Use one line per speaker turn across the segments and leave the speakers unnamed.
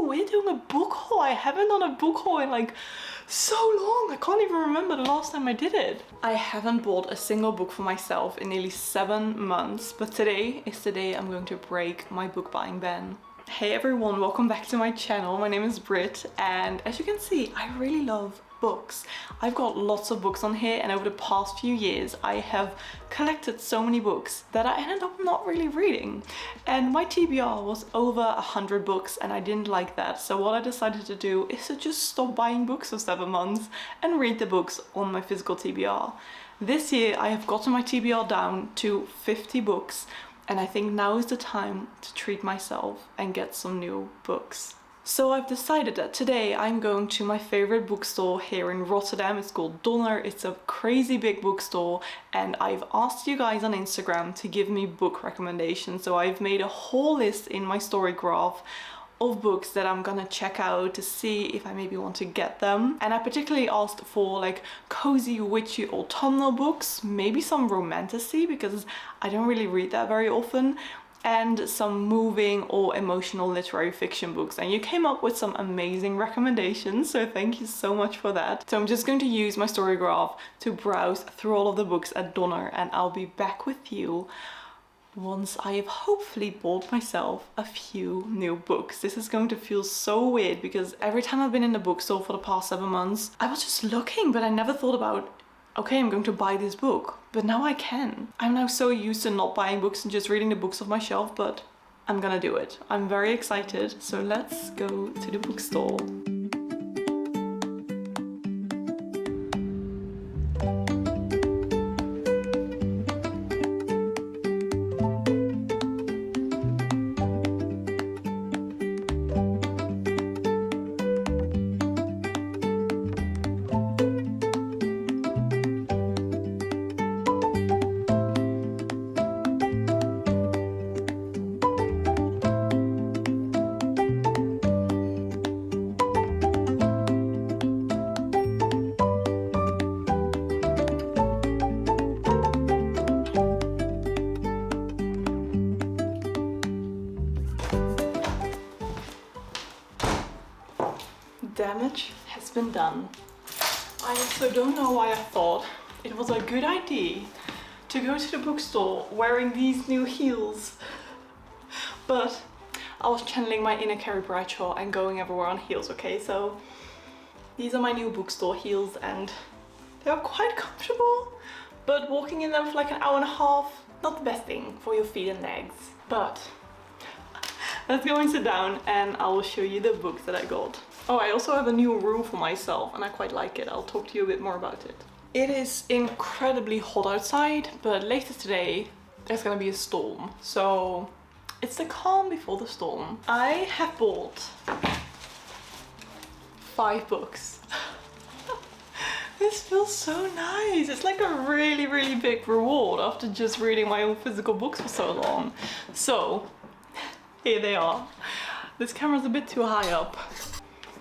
weird doing a book haul. I haven't done a book haul in like so long. I can't even remember the last time I did it. I haven't bought a single book for myself in nearly 7 months, but today is the day I'm going to break my book buying ban. Hey everyone, welcome back to my channel. My name is Britt, and as you can see, I really love books. I've got lots of books on here, and over the past few years I have collected so many books that I ended up not really reading, and my TBR was over 100 books and I didn't like that. So what I decided to do is to just stop buying books for 7 months and read the books on my physical TBR. This year I have gotten my TBR down to 50 books, and I think now is the time to treat myself and get some new books. So I've decided that today I'm going to my favorite bookstore here in Rotterdam. It's called Donner. It's a crazy big bookstore, and I've asked you guys on Instagram to give me book recommendations. So I've made a whole list in my story graph of books that I'm gonna check out to see if I maybe want to get them. And I particularly asked for like cozy, witchy, autumnal books, maybe some romantasy because I don't really read that very often, and some moving or emotional literary fiction books. And you came up with some amazing recommendations, so thank you so much for that. So I'm just going to use my story graph to browse through all of the books at Donner, and I'll be back with you once I have hopefully bought myself a few new books. This is going to feel so weird because every time I've been in the bookstore for the past 7 months, I was just looking, but I never thought about, okay, I'm going to buy this book. But now I can. I'm now so used to not buying books and just reading the books off my shelf, but I'm gonna do it. I'm very excited. So let's go to the bookstore. Damage has been done. I also don't know why I thought it was a good idea to go to the bookstore wearing these new heels, but I was channeling my inner Carrie Bradshaw and going everywhere on heels, okay? So these are my new bookstore heels, and they're quite comfortable, but walking in them for like an hour and a half, not the best thing for your feet and legs. But let's go and sit down and I will show you the books that I got. Oh, I also have a new room for myself and I quite like it. I'll talk to you a bit more about it. It is incredibly hot outside, but later today there's gonna be a storm. So it's the calm before the storm. I have bought 5 books. This feels so nice. It's like a really, really big reward after just reading my own physical books for so long. So here they are. This camera's a bit too high up.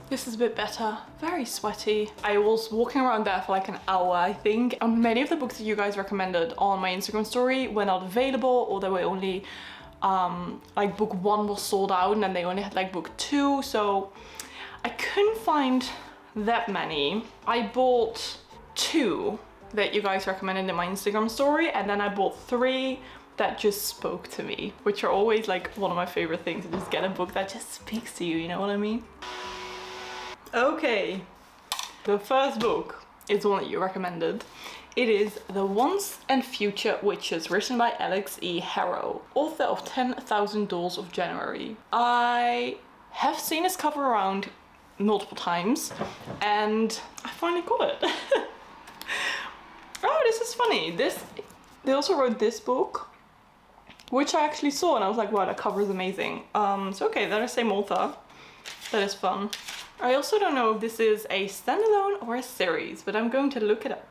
This is a bit better. Very sweaty. I was walking around there for like an hour, I think. Many of the books that you guys recommended on my Instagram story were not available, or they were only like book 1 was sold out and then they only had like book 2, so I couldn't find that many. I bought 2 that you guys recommended in my Instagram story, and then I bought 3 that just spoke to me, which are always like one of my favorite things, to just get a book that just speaks to you, you know what I mean? Okay, the first book is one that you recommended. It is The Once and Future Witches, written by Alex E. Harrow, author of 10,000 Dolls of January. I have seen this cover around multiple times and I finally got it. Oh, this is funny. They also wrote this book, which I actually saw and I was like, wow, that cover is amazing. So okay, they're the same author. That is fun. I also don't know if this is a standalone or a series, but I'm going to look it up.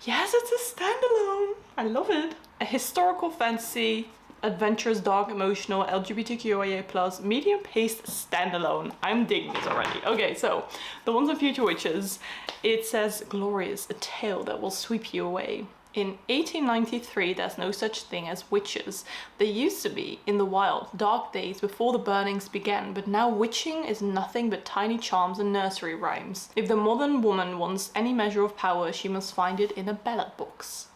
Yes, it's a standalone. I love it. A historical fantasy, adventurous, dark, emotional, LGBTQIA+, medium-paced standalone. I'm digging this already. Okay, so The Once and Future Witches. It says glorious, a tale that will sweep you away. In 1893, there's no such thing as witches. They used to be in the wild, dark days before the burnings began, but now witching is nothing but tiny charms and nursery rhymes. If the modern woman wants any measure of power, she must find it in a ballad box.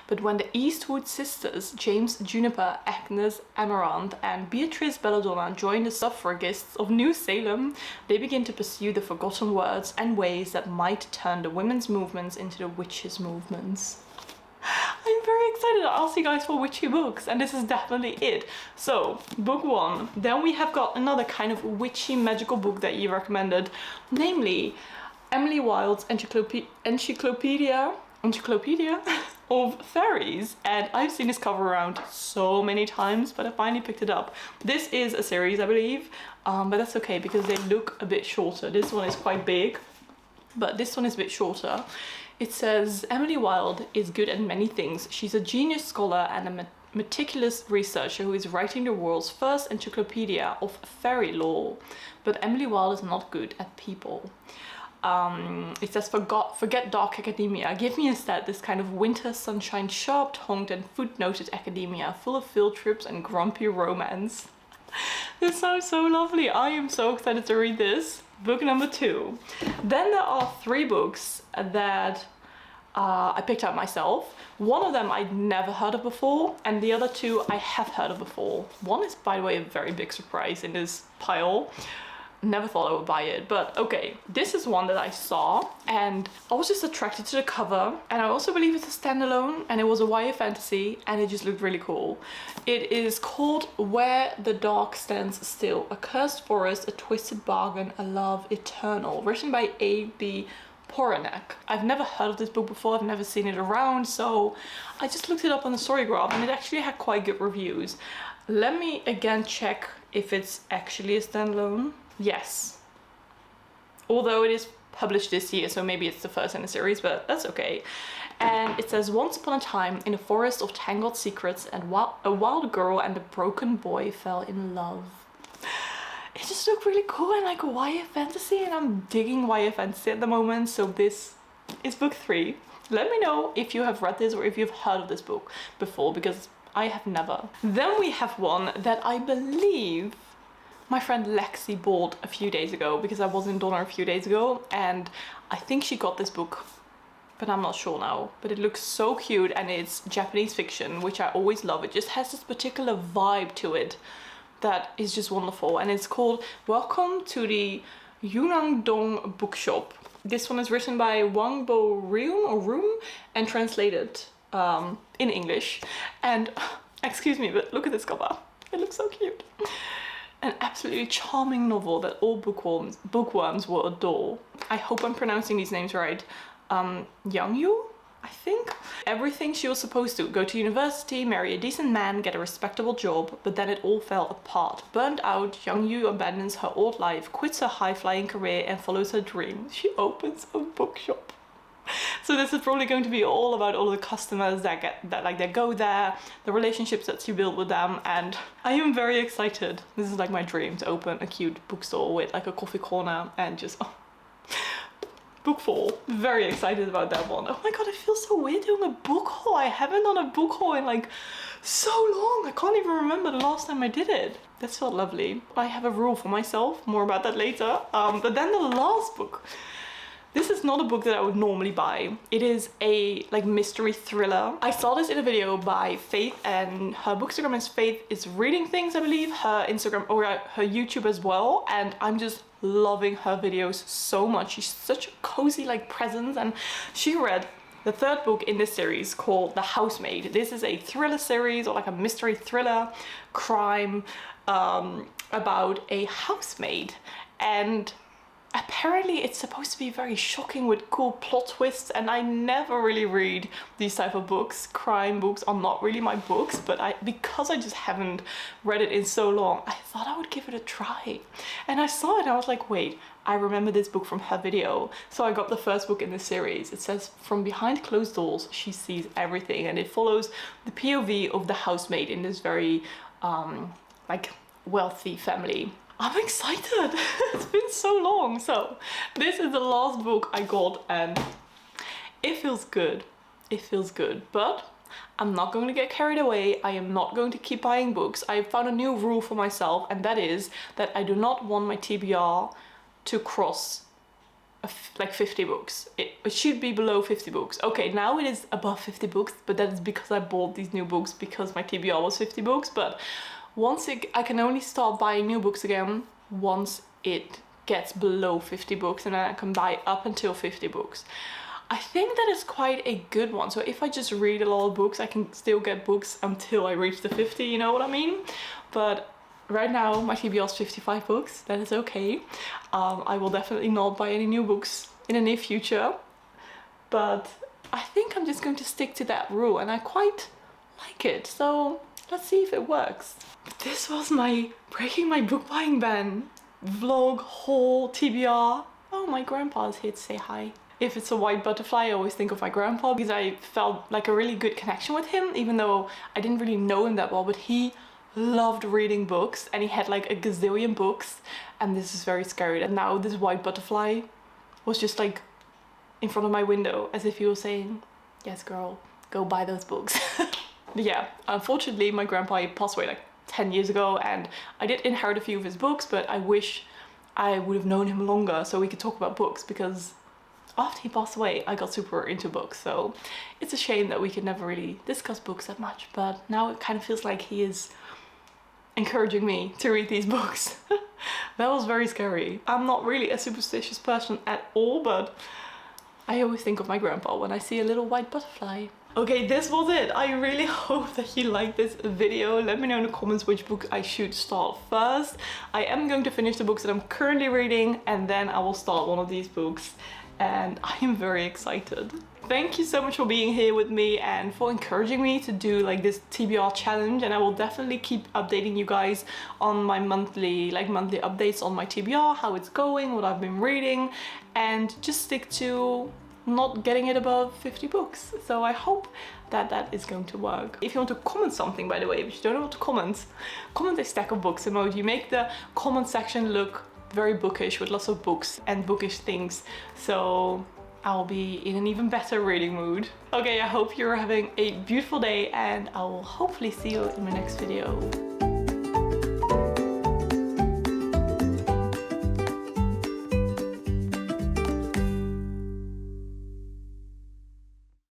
But when the Eastwood sisters, James Juniper, Agnes Amaranth, and Beatrice Belladonna join the suffragists of New Salem, they begin to pursue the forgotten words and ways that might turn the women's movements into the witches' movements. I'm very excited to ask you guys for witchy books, and this is definitely it. So, book 1. Then we have got another kind of witchy magical book that you recommended, namely Emily Wilde's Encyclopedia of Fairies. And I've seen this cover around so many times, but I finally picked it up. This is a series, I believe, but that's okay because they look a bit shorter. This one is quite big, but this one is a bit shorter. It says, Emily Wilde is good at many things. She's a genius scholar and a meticulous researcher who is writing the world's first encyclopedia of fairy lore. But Emily Wilde is not good at people. It says, forget dark academia. Give me instead this kind of winter sunshine, sharp-tongued and footnoted academia, full of field trips and grumpy romance. This sounds so lovely. I am so excited to read this. Book number 2. Then there are 3 books that I picked up myself. One of them I'd never heard of before, and the other 2 I have heard of before. One is, by the way, a very big surprise in this pile. Never thought I would buy it, but okay. This is one that I saw and I was just attracted to the cover, and I also believe it's a standalone, and it was a YA fantasy and it just looked really cool. It is called Where the Dark Stands Still, A Cursed Forest, A Twisted Bargain, A Love Eternal, written by A.B. Poranek. I've never heard of this book before, I've never seen it around, so I just looked it up on the Storygraph and it actually had quite good reviews. Let me again check if it's actually a standalone. Yes. Although it is published this year, so maybe it's the first in the series, but that's okay. And it says, once upon a time, in a forest of tangled secrets, and a wild girl and a broken boy fell in love. It just looked really cool and like YA fantasy, and I'm digging YA fantasy at the moment, so this is book 3. Let me know if you have read this or if you've heard of this book before, because I have never. Then we have one that I believe my friend Lexi bought a few days ago, because I was in Donner a few days ago, and I think she got this book, but I'm not sure now. But it looks so cute, and it's Japanese fiction, which I always love. It just has this particular vibe to it that is just wonderful, and it's called Welcome to the Yunangdong Bookshop. This one is written by Wang Bo Room and translated in English. And excuse me, but look at this cover. It looks so cute. An absolutely charming novel that all bookworms will adore. I hope I'm pronouncing these names right. Youngyu, I think. Everything she was supposed to: go to university, marry a decent man, get a respectable job, but then it all fell apart. Burned out, Youngyu abandons her old life, quits her high-flying career, and follows her dream. She opens a bookshop. So this is probably going to be all about all the customers that go there, the relationships that you build with them, and I am very excited. This is like my dream, to open a cute bookstore with like a coffee corner and just book haul. Very excited about that one. Oh my god, I feel so weird doing a book haul. I haven't done a book haul in like so long. I can't even remember the last time I did it. This felt lovely. I have a rule for myself, more about that later. But then the last book. This is not a book that I would normally buy. It is a like mystery thriller. I saw this in a video by Faith, and her bookstagram is Faith is Reading Things, I believe. Her Instagram or her YouTube as well, and I'm just loving her videos so much. She's such a cozy like presence, and she read the 3rd book in this series called The Housemaid. This is a thriller series, or like a mystery thriller crime about a housemaid, and apparently it's supposed to be very shocking with cool plot twists, and I never really read these type of books. Crime books are not really my books, but because I just haven't read it in so long, I thought I would give it a try. And I saw it and I was like, wait, I remember this book from her video. So I got the 1st book in the series. It says, from behind closed doors, she sees everything, and it follows the POV of the housemaid in this very like wealthy family. I'm excited. It's been so long. So this is the last book I got, and it feels good. it feels good. But I'm not going to get carried away. I am not going to keep buying books. I found a new rule for myself, and that is that I do not want my TBR to cross like 50 books. It should be below 50 books. Okay, now it is above 50 books, but that is because I bought these new books because my TBR was 50 books. But I can only start buying new books again once it gets below 50 books, and then I can buy up until 50 books. I think that is quite a good one. So if I just read a lot of books, I can still get books until I reach the 50, you know what I mean? But right now my TBR is 55 books. That is okay. I will definitely not buy any new books in the near future, but I think I'm just going to stick to that rule, and I quite like it. So let's see if it works. This was my breaking my book buying ban vlog haul TBR. Oh, my grandpa is here to say hi. If it's a white butterfly, I always think of my grandpa because I felt like a really good connection with him, even though I didn't really know him that well, but he loved reading books and he had like a gazillion books, and this is very scary. And now this white butterfly was just like in front of my window as if he was saying, yes girl, go buy those books. But yeah, unfortunately my grandpa passed away like 10 years ago, and I did inherit a few of his books, but I wish I would have known him longer so we could talk about books, because after he passed away I got super into books. So it's a shame that we could never really discuss books that much, but now it kind of feels like he is encouraging me to read these books. That was very scary. I'm not really a superstitious person at all, but I always think of my grandpa when I see a little white butterfly. Okay, this was it. I really hope that you liked this video. Let me know in the comments which book I should start first. I am going to finish the books that I'm currently reading, and then I will start one of these books, and I am very excited. Thank you so much for being here with me and for encouraging me to do like this TBR challenge, and I will definitely keep updating you guys on my monthly updates on my TBR, how it's going, what I've been reading, and just stick to not getting it above 50 books. So I hope that that is going to work. If you want to comment something, by the way, if you don't know what to comment a stack of books emoji. Make the comment section look very bookish with lots of books and bookish things, so I'll be in an even better reading mood. Okay, I hope you're having a beautiful day, and I will hopefully see you in my next video.